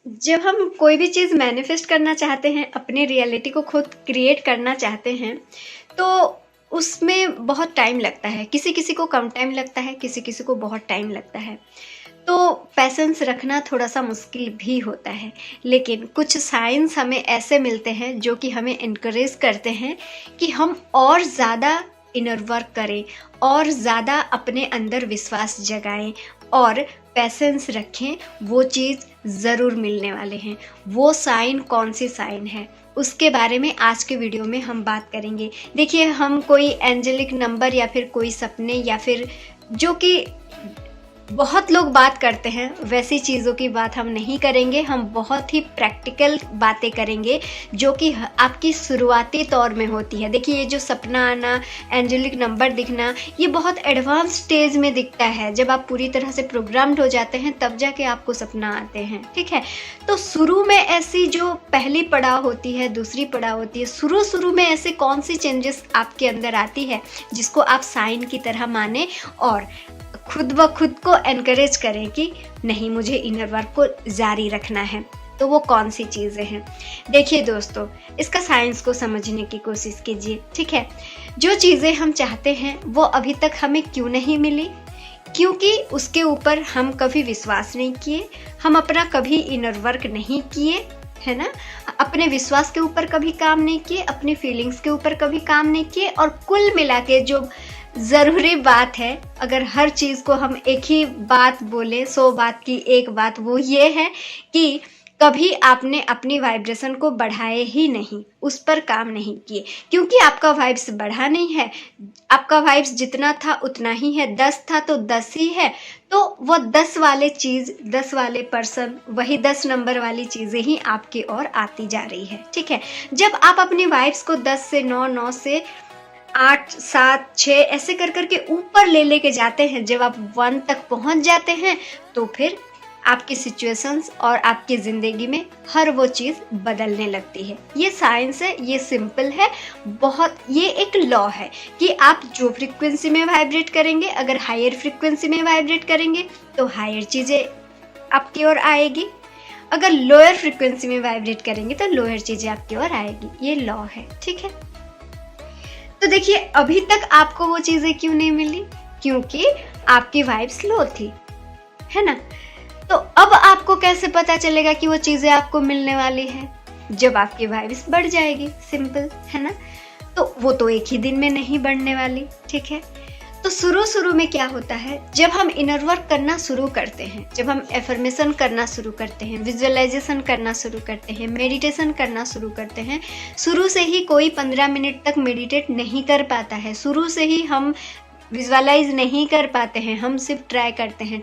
जब हम कोई भी चीज़ मैनिफेस्ट करना चाहते हैं, अपनी रियलिटी को खुद क्रिएट करना चाहते हैं, तो उसमें बहुत टाइम लगता है। किसी किसी को कम टाइम लगता है, किसी किसी को बहुत टाइम लगता है। तो पैसेंस रखना थोड़ा सा मुश्किल भी होता है, लेकिन कुछ साइंस हमें ऐसे मिलते हैं जो कि हमें इनकरेज करते हैं कि हम और ज़्यादा इनर वर्क करें और ज़्यादा अपने अंदर विश्वास जगाएं और पेशेंस रखें। वो चीज़ ज़रूर मिलने वाले हैं। वो साइन कौन सी साइन है, उसके बारे में आज के वीडियो में हम बात करेंगे। देखिए, हम कोई एंजेलिक नंबर या फिर कोई सपने या फिर जो कि बहुत लोग बात करते हैं वैसी चीज़ों की बात हम नहीं करेंगे। हम बहुत ही प्रैक्टिकल बातें करेंगे जो कि आपकी शुरुआती तौर में होती है। देखिए, ये जो सपना आना, एंजेलिक नंबर दिखना, ये बहुत एडवांस स्टेज में दिखता है। जब आप पूरी तरह से प्रोग्राम्ड हो जाते हैं तब जाके आपको सपना आते हैं, ठीक है। तो शुरू में ऐसी जो पहली पड़ाव होती है, दूसरी पड़ाव होती है, शुरू में ऐसे कौन सी चेंजेस आपके अंदर आती है जिसको आप साइन की तरह माने और खुद ब खुद को एनकरेज करें कि नहीं, मुझे इनर वर्क को जारी रखना है। तो वो कौन सी चीज़ें हैं? देखिए दोस्तों, इसका साइंस को समझने की कोशिश कीजिए, ठीक है। जो चीज़ें हम चाहते हैं वो अभी तक हमें क्यों नहीं मिली? क्योंकि उसके ऊपर हम कभी विश्वास नहीं किए, हम अपना कभी इनर वर्क नहीं किए, है ना। अपने विश्वास के ऊपर कभी काम नहीं किए, अपनी फीलिंग्स के ऊपर कभी काम नहीं किए। और कुल मिला के जो ज़रूरी बात है, अगर हर चीज़ को हम एक ही बात बोले, 100 बात की एक बात, वो ये है कि कभी आपने अपनी वाइब्रेशन को बढ़ाए ही नहीं, उस पर काम नहीं किए। क्योंकि आपका वाइब्स बढ़ा नहीं है, आपका वाइब्स जितना था उतना ही है। 10 था तो 10 ही है। तो वो 10 वाले चीज़, 10 वाले पर्सन, वही 10 नंबर वाली चीज़ें ही आपकी ओर आती जा रही है, ठीक है। जब आप अपनी वाइब्स को 10 से 9, 9 से 8, 7, 6 ऐसे कर करके ऊपर ले लेके जाते हैं, जब आप 1 तक पहुंच जाते हैं तो फिर आपकी सिचुएशंस और आपकी ज़िंदगी में हर वो चीज़ बदलने लगती है। ये साइंस है, ये सिंपल है बहुत। ये एक लॉ है कि आप जो फ्रीक्वेंसी में वाइब्रेट करेंगे, अगर हायर फ्रीक्वेंसी में वाइब्रेट करेंगे तो हायर चीज़ें आपकी ओर आएगी, अगर लोअर फ्रीक्वेंसी में वाइब्रेट करेंगे तो लोअर चीज़ें आपकी ओर आएगी। ये लॉ है, ठीक है। तो देखिए, अभी तक आपको वो चीज़ें क्यों नहीं मिली? क्योंकि आपकी वाइब्स लो थी, है ना। तो अब आपको कैसे पता चलेगा कि वो चीज़ें आपको मिलने वाली है? जब आपकी वाइब्स बढ़ जाएगी, सिंपल है ना। तो वो तो एक ही दिन में नहीं बढ़ने वाली, ठीक है। तो शुरू में क्या होता है, जब हम इनर वर्क करना शुरू करते हैं, जब हम एफर्मेशन करना शुरू करते हैं, विजुअलाइजेशन करना शुरू करते हैं, मेडिटेशन करना शुरू करते हैं। शुरू से ही कोई 15 मिनट तक मेडिटेट नहीं कर पाता है, शुरू से ही हम विजुअलाइज नहीं कर पाते हैं, हम सिर्फ ट्राई करते हैं।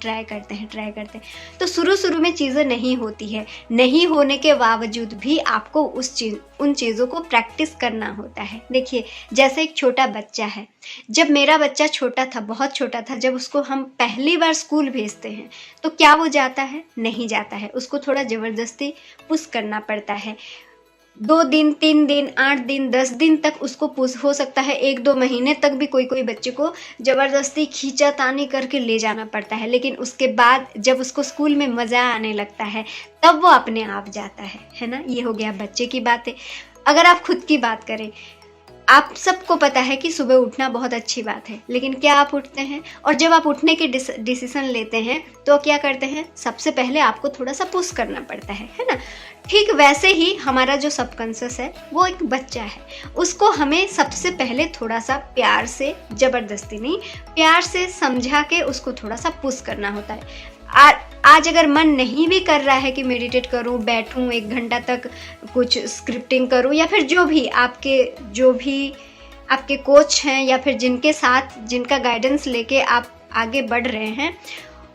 तो शुरू में चीज़ें नहीं होती है। नहीं होने के बावजूद भी आपको उन चीज़ों को प्रैक्टिस करना होता है। देखिए, जैसे एक छोटा बच्चा है, जब मेरा बच्चा छोटा था, बहुत छोटा था, जब उसको हम पहली बार स्कूल भेजते हैं तो क्या वो जाता है? नहीं जाता है। उसको थोड़ा ज़बरदस्ती पुश करना पड़ता है। 2 दिन, 3 दिन, 8 दिन, 10 दिन तक उसको पुश, हो सकता है 1-2 महीने तक भी कोई बच्चे को ज़बरदस्ती खींचातानी करके ले जाना पड़ता है। लेकिन उसके बाद जब उसको स्कूल में मज़ा आने लगता है तब वो अपने आप जाता है ना। ये हो गया बच्चे की बातें। अगर आप खुद की बात करें, आप सबको पता है कि सुबह उठना बहुत अच्छी बात है, लेकिन क्या आप उठते हैं? और जब आप उठने की डिसीजन लेते हैं तो क्या करते हैं? सबसे पहले आपको थोड़ा सा पुश करना पड़ता है ना। ठीक वैसे ही हमारा जो सबकॉन्शियस है वो एक बच्चा है, उसको हमें सबसे पहले थोड़ा सा प्यार से, ज़बरदस्ती नहीं, प्यार से समझा के उसको थोड़ा सा पुश करना होता है। आज अगर मन नहीं भी कर रहा है कि मेडिटेट करूं, बैठूं 1 घंटा तक कुछ स्क्रिप्टिंग करूं, या फिर जो भी आपके कोच हैं या फिर जिनके साथ, जिनका गाइडेंस लेके आप आगे बढ़ रहे हैं,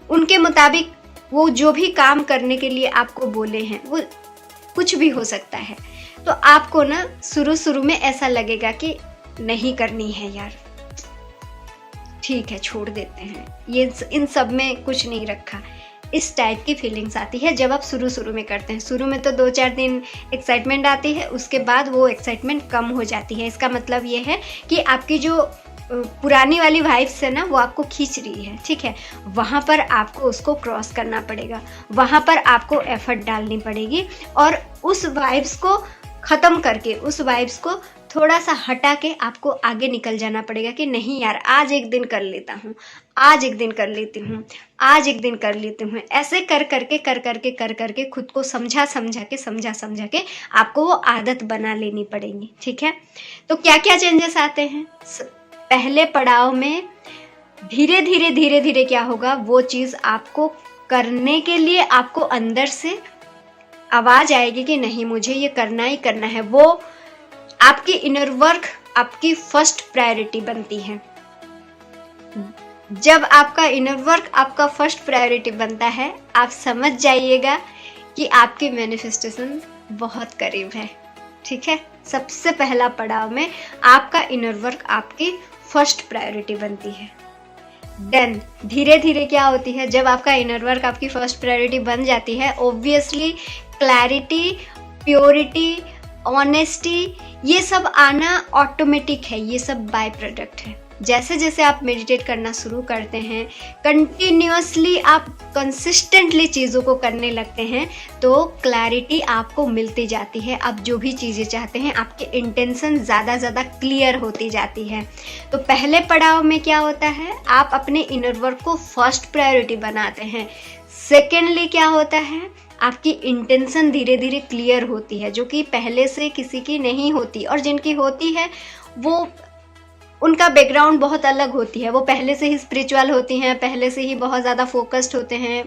उनके मुताबिक वो जो भी काम करने के लिए आपको बोले हैं वो कुछ भी हो सकता है। तो आपको ना शुरू में ऐसा लगेगा कि नहीं करनी है यार, ठीक है छोड़ देते हैं, ये इन सब में कुछ नहीं रखा, इस टाइप की फीलिंग्स आती है जब आप शुरू में करते हैं। शुरू में तो 2-4 दिन एक्साइटमेंट आती है, उसके बाद वो एक्साइटमेंट कम हो जाती है। इसका मतलब ये है कि आपकी जो पुरानी वाली वाइब्स है ना, वो आपको खींच रही है, ठीक है, वहाँ पर आपको उसको क्रॉस करना पड़ेगा, वहाँ पर आपको एफर्ट डालनी पड़ेगी और उस वाइब्स को ख़त्म करके, उस वाइब्स को थोड़ा सा हटा के आपको आगे निकल जाना पड़ेगा कि नहीं यार, आज एक दिन कर लेता हूँ, आज एक दिन कर लेती हूँ, आज एक दिन कर लेती हूँ। ऐसे कर करके खुद को समझा समझा के आपको वो आदत बना लेनी पड़ेगी, ठीक है। तो क्या क्या चेंजेस आते हैं? पहले पड़ाव में धीरे धीरे क्या होगा, वो चीज़ आपको करने के लिए आपको अंदर से आवाज़ आएगी कि नहीं, मुझे ये करना ही करना है। वो आपकी इनर वर्क आपकी फर्स्ट प्रायोरिटी बनती है। जब आपका इनर वर्क आपका फर्स्ट प्रायोरिटी बनता है, आप समझ जाइएगा कि आपकी मैनिफेस्टेशन बहुत करीब है, ठीक है। सबसे पहला पड़ाव में आपका इनर वर्क आपकी फर्स्ट प्रायोरिटी बनती है। देन धीरे धीरे क्या होती है, जब आपका इनर वर्क आपकी फर्स्ट प्रायोरिटी बन जाती है, ऑब्वियसली क्लैरिटी, प्योरिटी, ऑनेस्टी, ये सब आना ऑटोमेटिक है, ये सब बाय प्रोडक्ट है। जैसे जैसे आप मेडिटेट करना शुरू करते हैं, कंटिन्यूअसली आप कंसिस्टेंटली चीज़ों को करने लगते हैं, तो क्लैरिटी आपको मिलती जाती है। आप जो भी चीज़ें चाहते हैं, आपके इंटेंशन ज़्यादा क्लियर होती जाती है। तो पहले पड़ाव में क्या होता है, आप अपने इनर वर्क को फर्स्ट प्रायोरिटी बनाते हैं। सेकेंडली क्या होता है, आपकी इंटेंशन धीरे धीरे क्लियर होती है, जो कि पहले से किसी की नहीं होती, और जिनकी होती है वो उनका बैकग्राउंड बहुत अलग होती है। वो पहले से ही स्पिरिचुअल होती हैं, पहले से ही बहुत ज़्यादा फोकस्ड होते हैं,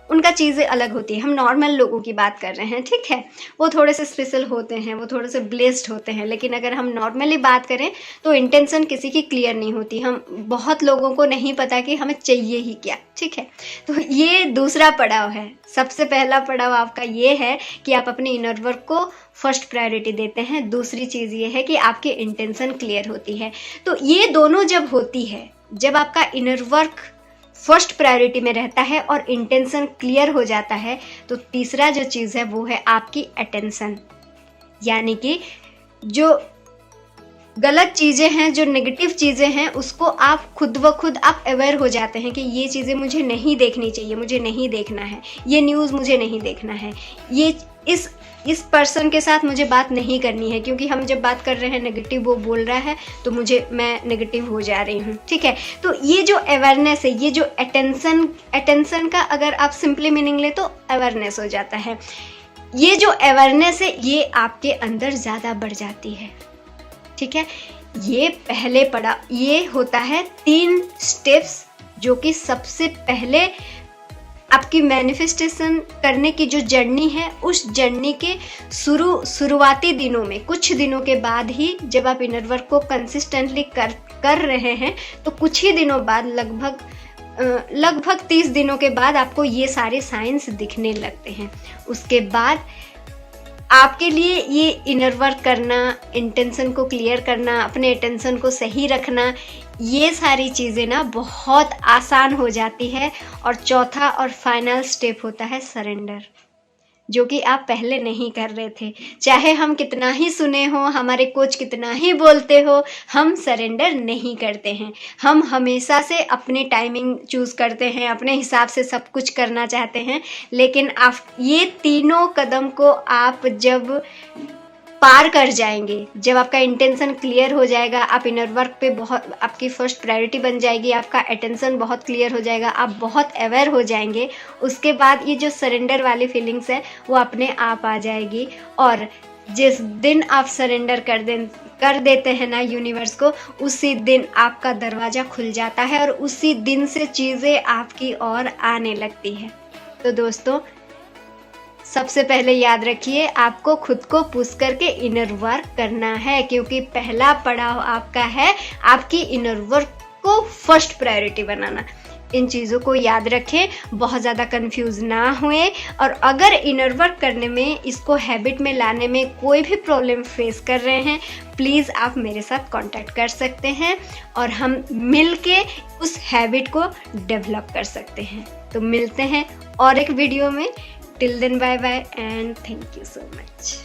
उनका चीज़ें अलग होती हैं। हम नॉर्मल लोगों की बात कर रहे हैं, ठीक है, वो थोड़े से स्पेशल होते हैं, वो थोड़े से ब्लेस्ड होते हैं। लेकिन अगर हम नॉर्मली बात करें तो इंटेंशन किसी की क्लियर नहीं होती। हम बहुत लोगों को नहीं पता कि हमें चाहिए ही क्या, ठीक है। तो ये दूसरा पड़ाव है। सबसे पहला पड़ाव आपका ये है कि आप अपने इनर वर्क को फर्स्ट प्रायोरिटी देते हैं। दूसरी चीज़ ये है कि आपकी इंटेंशन क्लियर होती है। तो ये दोनों जब होती है, जब आपका इनर वर्क फर्स्ट प्रायोरिटी में रहता है और इंटेंशन क्लियर हो जाता है, तो तीसरा जो चीज़ है वो है आपकी अटेंशन। यानी कि जो गलत चीज़ें हैं, जो नेगेटिव चीज़ें हैं, उसको आप खुद ब खुद आप अवेयर हो जाते हैं कि ये चीज़ें मुझे नहीं देखनी चाहिए, मुझे नहीं देखना है, ये न्यूज़ मुझे नहीं देखना है, ये इस पर्सन के साथ मुझे बात नहीं करनी है, क्योंकि हम जब बात कर रहे हैं नेगेटिव वो बोल रहा है तो मैं नेगेटिव हो जा रही हूँ, ठीक है। तो ये जो अवेयरनेस है, ये जो अटेंशन का अगर आप सिंपली मीनिंग ले तो अवेयरनेस हो जाता है। ये जो अवेयरनेस है ये आपके अंदर ज़्यादा बढ़ जाती है, ठीक है। ये पहले पड़ा, ये होता है 3 स्टेप्स, जो कि सबसे पहले आपकी मैनिफेस्टेशन करने की जो जर्नी है, उस जर्नी के शुरुआती दिनों में, कुछ दिनों के बाद ही, जब आप इनर वर्क को कंसिस्टेंटली कर रहे हैं, तो कुछ ही दिनों बाद, लगभग 30 दिनों के बाद आपको ये सारे साइंस दिखने लगते हैं। उसके बाद आपके लिए ये इनर वर्क करना, इंटेंशन को क्लियर करना, अपने अटेंशन को सही रखना, ये सारी चीज़ें ना बहुत आसान हो जाती है। और चौथा और फाइनल स्टेप होता है सरेंडर, जो कि आप पहले नहीं कर रहे थे। चाहे हम कितना ही सुने हो, हमारे कोच कितना ही बोलते हो, हम सरेंडर नहीं करते हैं। हम हमेशा से अपनी टाइमिंग चूज़ करते हैं, अपने हिसाब से सब कुछ करना चाहते हैं। लेकिन आप ये तीनों कदम को आप जब पार कर जाएंगे, जब आपका इंटेंशन क्लियर हो जाएगा, आप इनर वर्क पे बहुत, आपकी फर्स्ट प्रायोरिटी बन जाएगी, आपका अटेंशन बहुत क्लियर हो जाएगा, आप बहुत अवेयर हो जाएंगे, उसके बाद ये जो सरेंडर वाली फीलिंग्स है वो अपने आप आ जाएगी। और जिस दिन आप सरेंडर कर देते हैं ना यूनिवर्स को, उसी दिन आपका दरवाज़ा खुल जाता है और उसी दिन से चीज़ें आपकी ओर आने लगती है। तो दोस्तों, सबसे पहले याद रखिए, आपको खुद को पुश करके इनर वर्क करना है, क्योंकि पहला पड़ाव आपका है आपकी इनर वर्क को फर्स्ट प्रायोरिटी बनाना। इन चीज़ों को याद रखें, बहुत ज़्यादा कंफ्यूज ना हुए। और अगर इनर वर्क करने में, इसको हैबिट में लाने में कोई भी प्रॉब्लम फेस कर रहे हैं, प्लीज़ आप मेरे साथ कांटेक्ट कर सकते हैं और हम मिलके उस हैबिट को डेवलप कर सकते हैं। तो मिलते हैं और एक वीडियो में। Till then, bye bye and thank you so much.